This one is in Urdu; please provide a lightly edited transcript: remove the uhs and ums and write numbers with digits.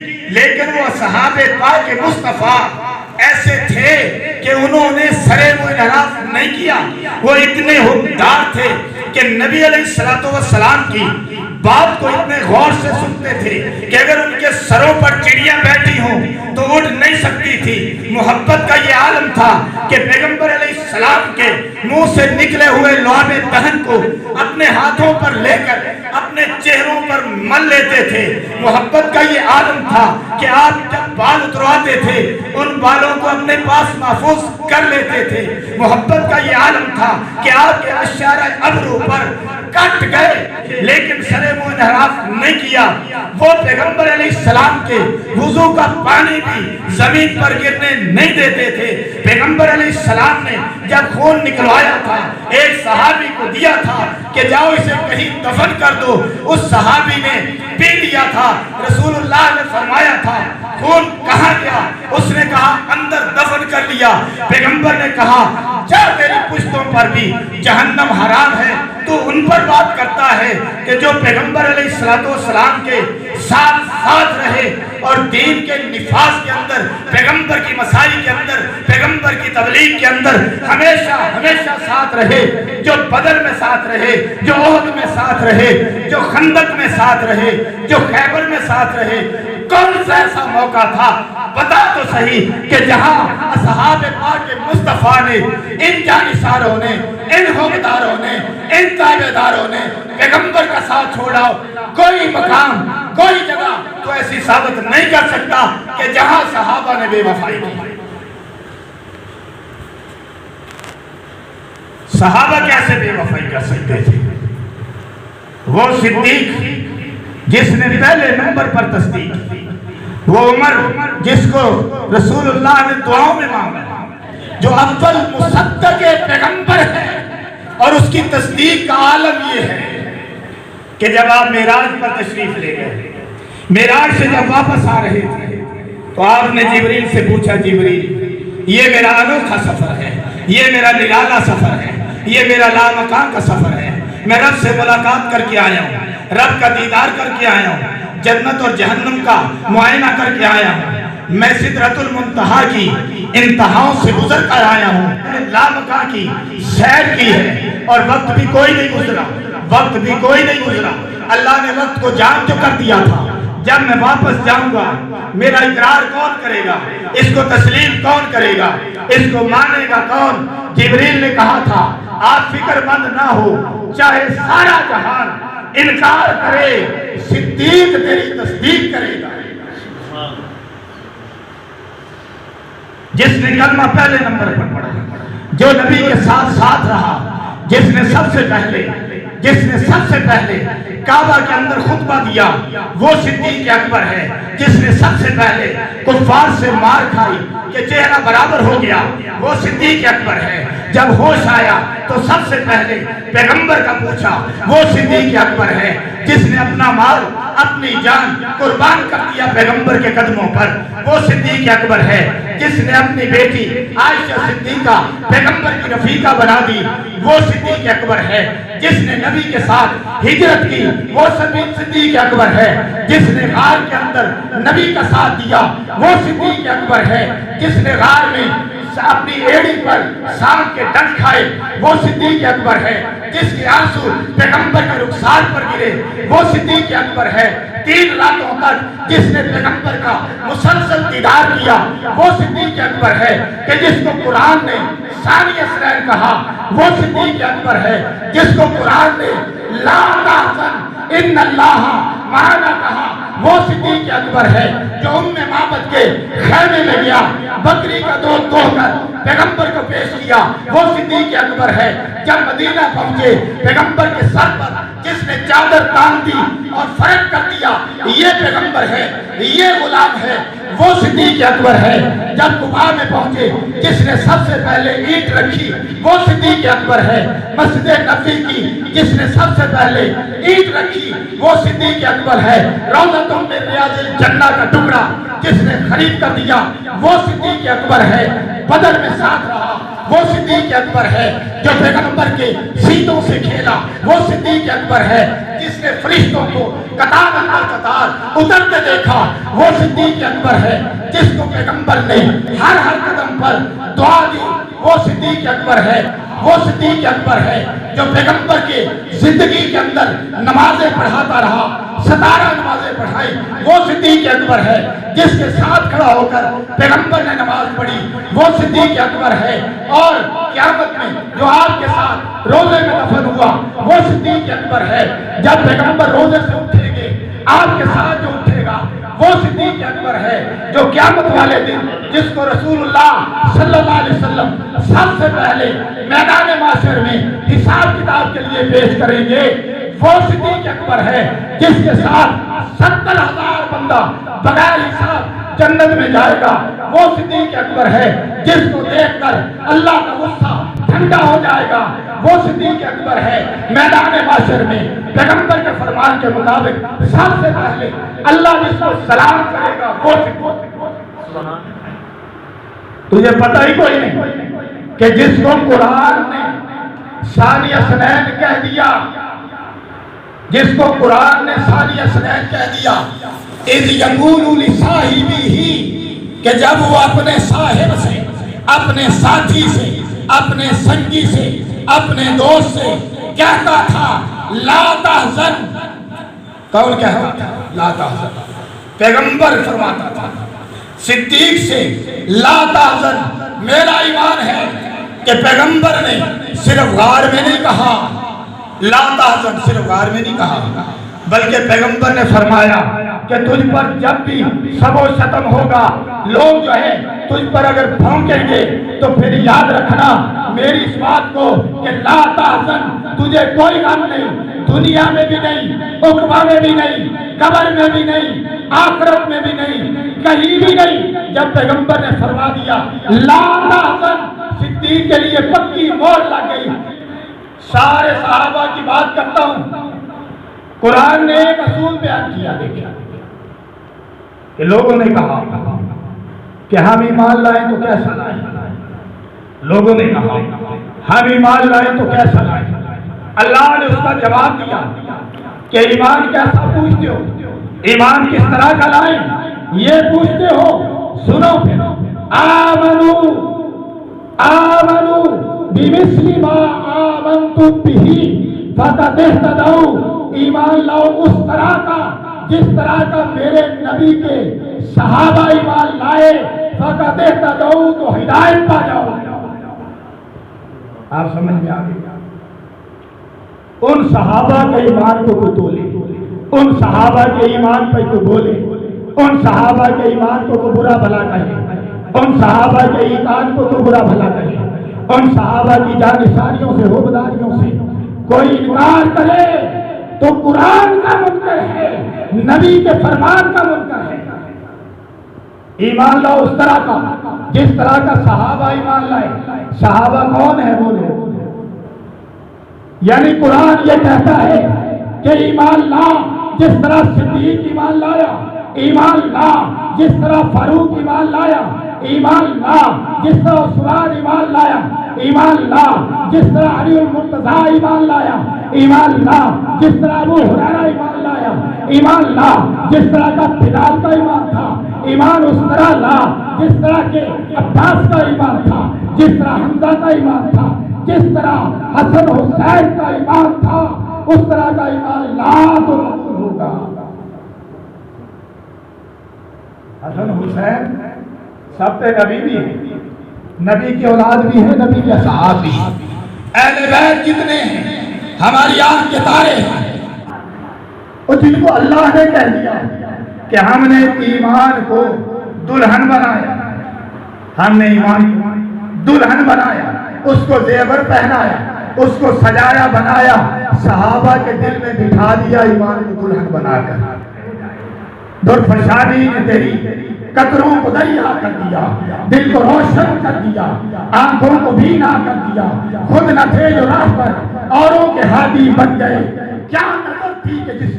لیکن وہ صحابہ پاک مصطفیٰ ایسے تھے کہ انہوں نے سرے و انحراف نہیں کیا. وہ اتنے حقدار تھے کہ نبی علیہ السلام کی بات کو اتنے غور سے سنتے تھے کہ اگر ان کے سروں پر چڑیاں بیٹھی ہوں تو اڑ نہیں سکتی تھی. محبت کا یہ عالم تھا کہ پیغمبر علیہ السلام کے منہ سے نکلے ہوئے لعاب دہن کو اپنے ہاتھوں پر لے کر اپنے چہروں پر مل لیتے تھے. محبت کا یہ عالم تھا کہ آپ جب بال اترواتے تھے ان بالوں کو اپنے پاس محفوظ کر لیتے تھے. محبت کا یہ عالم تھا کہ آپ کے اشعار ابرو پر کٹ گئے لیکن سرے منہ انحراف نہیں کیا. وہ پیغمبر علیہ السلام کے وضو کا پانی بھی زمین پر گرنے نہیں دیتے تھے. پیغمبر علیہ السلام نے جب خون نکلوایا تھا ایک صحابی کو دیا تھا کہ جاؤ اسے کہیں دفن کر دو. اس صحابی نے پی لیا تھا. رسول اللہ نے فرمایا تھا خون کہاں گیا؟ اس نے کہا اندر دفن کر لیا. پیغمبر نے کہا جا تیری پشتوں پر بھی جہنم حرام ہے. تو ان پر بات کرتا ہے کہ جو پیغمبر علیہ السلام کے ساتھ رہے اور دین کے نفاذ کے اندر، پیغمبر کی مسائی کے اندر، پیغمبر کی تبلیغ کے اندر ہمیشہ ساتھ رہے، جو بدر میں ساتھ رہے، جو احد میں ساتھ رہے، جو خندق میں ساتھ رہے، جو خیبر میں ساتھ رہے. کون سا ایسا موقع تھا بتا تو صحیح کہ جہاں اصحاب پاک مصطفیٰ نے، ان جانثاروں نے، ان حقداروں نے، ان تابعداروں نے پیغمبر کا ساتھ چھوڑا؟ کوئی مقام، کوئی جگہ تو ایسی ثابت نہیں کر سکتا کہ جہاں صحابہ نے بے وفائی کی. صحابہ کیسے بے وفائی کر سکتے تھے؟ وہ صدیق جس نے پہلے نمبر پر تصدیق کی، وہ عمر جس کو رسول اللہ نے دعاؤں میں مانگا، جو اول مصدق پیغمبر ہے. اور اس کی تصدیق کا عالم یہ ہے کہ جب آپ معراج پر تشریف لے گئے، معراج سے جب واپس آ رہے تھے تو آپ نے جبریل سے پوچھا جبریل یہ میرا انوکھا سفر ہے، یہ میرا نرالا سفر ہے، یہ میرا لامکان کا سفر ہے. میں رب سے ملاقات کر کے آیا ہوں، رب کا دیدار کر کے آیا ہوں، جنت اور جہنم کا معائنہ کر کے آیا ہوں، میں سدرۃ المنتہا کی انتہاؤں سے گزر کر آیا ہوں، لامکاں کی سیر کی ہے اور وقت بھی کوئی نہیں گزرا. اللہ نے وقت کو جام جو کر دیا تھا. جب میں واپس جاؤں گا میرا اقرار کون کرے گا؟ اس کو تسلیم کون کرے گا؟ اس کو مانے گا کون؟ جبریل نے کہا تھا آپ فکر مند نہ ہو، چاہے سارا جہان انکار کرے صدیق تیری تصدیق کرے گا. جس نے کلمہ پہلے نمبر پر پڑھا، جو نبی کے ساتھ رہا، جس نے سب سے پہلے کعبہ کے اندر خطبہ دیا، وہ صدیق اکبر ہے. جس نے سب سے پہلے کفار سے مار کھائی کہ چہرہ برابر ہو گیا، وہ صدیق اکبر ہے. جب ہوش آیا تو سب سے پہلے پیغمبر کا پوچھا، وہ صدیق اکبر ہے. جس نے اپنا مال، اپنی جان قربان کر دیا پیغمبر کے قدموں پر، وہ صدیق اکبر ہے. جس نے اپنی بیٹی عائشہ صدیقہ پیغمبر کی رفیقہ بنا دی، وہ صدیق اکبر ہے. جس نے نبی کے ساتھ ہجرت کی، وہ صدیق اکبر ہے. جس نے غار کے اندر نبی کا ساتھ دیا، وہ صدیق اکبر ہے. جس نے غار میں اپنی ایڑی پر سانپ کے ڈنک کھائے، وہ صدیق اکبر ہے. جس کے آنسو پیغمبر کے رخسار پر گرے، وہ صدیق اکبر ہے. 3 راتوں تک جس نے پیغمبر کا مسلسل دیدار کیا، وہ صدیق اکبر ہے. کہ جس کو قرآن نے ثانی اثرین کہا، وہ صدیق اکبر ہے. جس کو قرآن نے لا تحزن ان اللہ معنا کہا، وہ صدیق اکبر ہے. جو معبد کے خیمے میں گیا، بکری کا دودھ دو کر پیغمبر کو پیش کیا، وہ صدیق اکبر ہے. جب مدینہ پہنچے پیغمبر کے سر پر جس نے چادر تان دی اور فرق کر دیا، یہ پیغمبر ہے، یہ غلام ہے، وہ صدیق اکبر ہے. جب قباء میں پہنچے جس نے سب سے پہلے اینٹ رکھی، وہ صدیق اکبر ہے. مسجد نبوی کی جس نے سب سے پہلے اینٹ رکھی، وہ صدیق اکبر ہے. روضۃ من ریاض الجنہ کا ٹکڑا جس نے خرید کر دیا، وہ صدیق اکبر ہے. بدر میں ساتھ رہا، وہ صدیق اکبر ہے جو پیغمبر کے سینوں سے کھیلا، وہ صدیق اکبر ہے جس نے فرشتوں کو قطار اندر قطار اترتے دیکھا، وہ صدیق اکبر ہے جس کو پیغمبر نے ہر قدم پر دعا دی، وہ صدیق اکبر ہے، وہ صدیق اکبر ہے جو پیغمبر کے زندگی کے اندر نمازیں پڑھاتا رہا، 17 نمازیں پڑھائی، وہ صدیق اکبر ہے جس کے ساتھ کھڑا ہو کر پیغمبر نے نماز پڑھی، وہ صدیق اکبر ہے، اور قیامت میں جو آپ کے ساتھ روزے میں دفن ہوا وہ صدیق اکبر ہے، جب پیغمبر روزے سے اٹھیں گے آپ کے ساتھ جو اٹھے گا وہ صدیق اکبر ہے، جو قیامت والے دن جس کو رسول اللہ صلی اللہ علیہ وسلم سب سے پہلے میدان معاشر میں حساب کتاب کے لیے پیش کریں گے، وہ صدیق اکبر ہے جس کے ساتھ 70,000 بندہ بغیر حساب جنت میں جائے گا، وہ صدیق اکبر ہے جس کو دیکھ کر اللہ کا غصہ ٹھنڈا ہو جائے گا، وہ صدیق اکبر ہے میدان معاشر میں پیغمبر کے فرمان کے مطابق سب سے پہلے اللہ جس کو سلام کرے گا وہ صدیق۔ تجھے پتہ ہی کوئی نہیں کہ جس کو قرآن نے ثانی اثنین کہہ دیا، جس کو قرآن نے ثانی اثنین کہہ دیا، اذ یقول لصاحبہ، کہ جب وہ اپنے صاحب سے، اپنے ساتھی سے، اپنے سنگی سے، اپنے دوست سے کہتا تھا لا تحزن، کون کہتا تھا لا تحزن؟ پیغمبر فرماتا تھا صدیق سے لا تحزن، میرا ایمان ہے کہ پیغمبر نے صرف غار میں نہیں کہا لا تحزن، صرف غار میں نہیں کہا، بلکہ پیغمبر نے فرمایا کہ تجھ پر جب بھی سب و شتم ہوگا، لوگ جو ہے تجھ پر اگر بھونکیں گے تو پھر یاد رکھنا میری اس بات کو کہ لا تحزن، تجھے کوئی غم نہیں، دنیا میں بھی نہیں، عقبہ میں بھی نہیں، قبر میں بھی نہیں، آخرت میں بھی نہیں، کہیں بھی نہیں۔ جب پیغمبر نے فرما دیا لا تحزن، صدیق کے لیے پکی مہر لگ گئی۔ سارے صحابہ کی بات کرتا ہوں، قرآن نے ایک اصول بیان کیا، دیکھا کہ لوگوں نے کہا کہ ہم ایمان لائیں تو کیسا لائیں، لوگوں نے کہا ہم ایمان لائیں تو کیسا لائیں، اللہ نے اس کا جواب دیا کہ ایمان کیسا پوچھتے ہو، ایمان کس طرح کا لائیں یہ پوچھتے ہو، سنو پھر آمنو بمثل ما آمنتم بہ فقد اہتدوا، ایمان لاؤ اس طرح کا جس طرح کا میرے نبی کے صحابہ ایمان لائے، فقد اہتدوا، تو ہدایت پا جاؤ۔ آپ سمجھ میں آ گئی؟ ان صحابہ کے ایمان کو تولے، ان صحابہ کے ایمان پہ تو بولے، ان صحابہ کے ایمان کو برا بھلا کہے، ان صحابہ کے ایمان کو تو برا بھلا کہے، ان صحابہ کی جانثاریوں سے، حبداریوں سے کوئی انکار کرے تو قرآن کا منکر ہے، نبی کے فرمان کا منکر ہے۔ ایمان لاؤ اس طرح کا جس طرح کا صحابہ ایمان لائے۔ صحابہ کون ہے؟ بولے، یعنی قرآن یہ کہتا ہے کہ ایمان لا جس طرح صدیق ایمان لایا، ایمان لا جس طرح فاروق ایمان لایا، ایمان لا جس طرح عثمان ایمان لایا، ایمان لا جس طرح علی المرتضیٰ ایمان لایا، ایمان لا جس طرح ابو ہریرہ ایمان لایا، ایمان لا جس طرح کا بلال کا ایمان تھا، ایمان اس طرح لا جس طرح کے عباس کا ایمان تھا، جس طرح حمزہ کا ایمان تھا، جس طرح حسن حسین کا ایمان تھا، اس طرح کا ایمان لا تو قبول ہوگا۔ حسن حسین سب پہ نبی بھی ہے، نبی کی اولاد بھی ہے، نبی کے صحابہ بھی، اہل بیت کتنے ہیں، ہماری آنکھ کے تارے ہیں، اور جن کو اللہ نے کہہ دیا کہ ہم نے ایمان کو دلہن بنایا، ہم نے ایمان کو دلہن بنایا، اس کو زیور پہنایا، اس کو سجایا بنایا، صحابہ کے دل میں بٹھا دیا ایمان کو دلہن بنا کر۔ درفشانی نے تیری قطروں کو دریا کر دیا، دل کو روشن کر دیا، آنکھوں کو بینا کر دیا، خود نہ تھے جو راہ پر اوروں کے ہادی بن گئے، کیا نظر تھی کہ جس